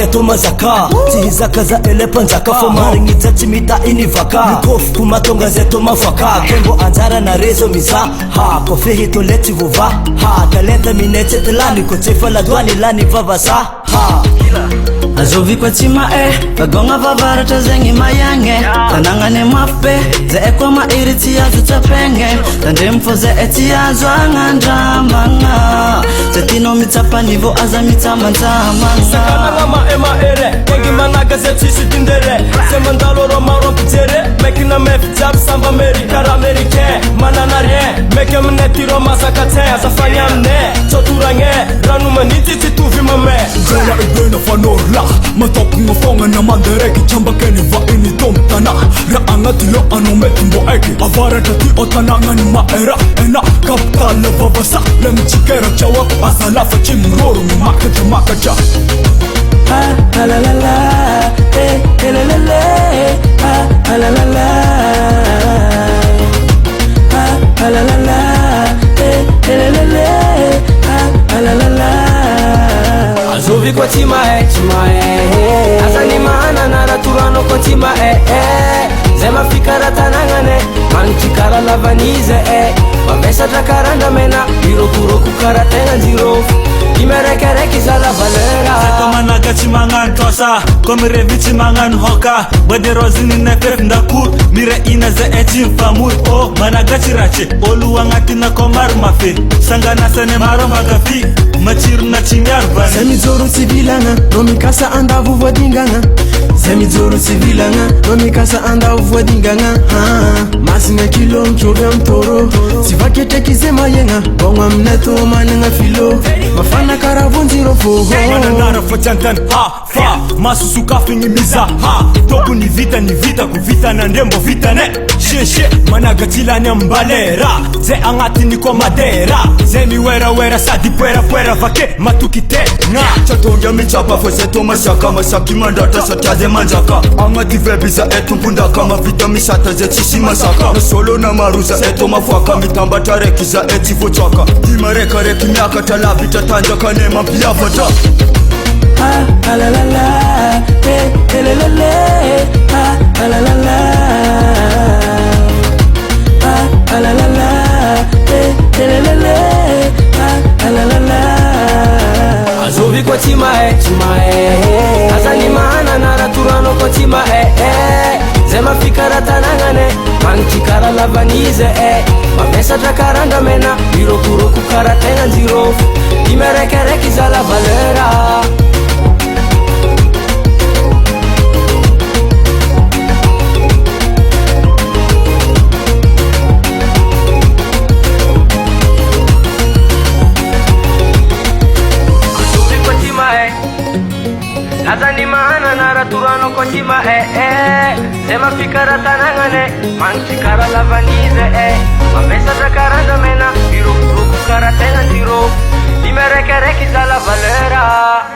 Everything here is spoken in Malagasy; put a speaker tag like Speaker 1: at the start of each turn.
Speaker 1: Eto mazaka tihizaka za elepanzaka fomarigny tsy mita inivaka mikofy kumatonga zeto mafaka kembo anjara na rezo miza ha ko fehi to leti vova ha talenta minetse telani ko tsefa ladwani lani vavasa ha
Speaker 2: azovi kwa tima vagonga vavaratra zegny mayange tanangane mafe ze ekwa mairiti azo tsapenge tandremfo ze eti azo anandramanga zetino mitsapa nivo aza mitsamantsama
Speaker 3: sakana ma ere engi managa ze tsisi dindere se mandalo roma rompizere mekina mefjab samba amerika americain mananare mekem netiro masakate azafanyamne choturange ranuma nititi tuvimame
Speaker 4: jala ibena fanorla matok ngofonga na mandereki chambakeni va ini tomtana ra angatilo anometimbo eki avara tati otananga ni maera ena kaptala vavasa lemchikera chawak asalafa chimroro makacha makacha
Speaker 2: la la la la la la la la la la la la la la la la azovi kwa tima asani mananara turano kwa tima zema fikara tanangane manchikara lavanize mabesa takaranda mena irokuro kukara tena zero imerekereki za la valera
Speaker 1: zeto managa chimangan tosa komrevi chimangan hoka bade rozini nefef ndakur mire ina ze etim famur o managa chirache oluwangati na komar mafe sangana sene maro magafi machir na chingar van
Speaker 2: semizoro civilanga nomikasa anda vuvodinganga semizoro civilanga nomikasa anda vuvodinganga masina kilo mchove mtoro sivakete kizema yenga bongwa mneto mananga filo mafana karavunziro fogo
Speaker 4: mananara fachantan ha fa masusuka fingi miza ha toku ni vita kuvita na ndembo vita ne sheshe managatila nyambalera ze angati niko madera ze miwera sadi pwera vake matukite nga chatonja michapa foseto masaki mandata sataze manjaka angati vebisa etu mbunda kama vita misata ze chisi masaka solo na maruza eto mafaka mitamba tarekiza eti vochaka dimareka reki miaka talabi tatanja kanema pia fata
Speaker 2: la la la la la la la la la azovi kwa tima asani mananara turano kwa tima zema fikara tanangane manchikara lavanize mabesa takaranda mena irokuro kukara tena zero imerekereki za la valera azani mananara turano kwa tima zema fikara tanangane manchikara lavanize mabesa takaranda mena irokuro kukara tena zero imerekereki za la valera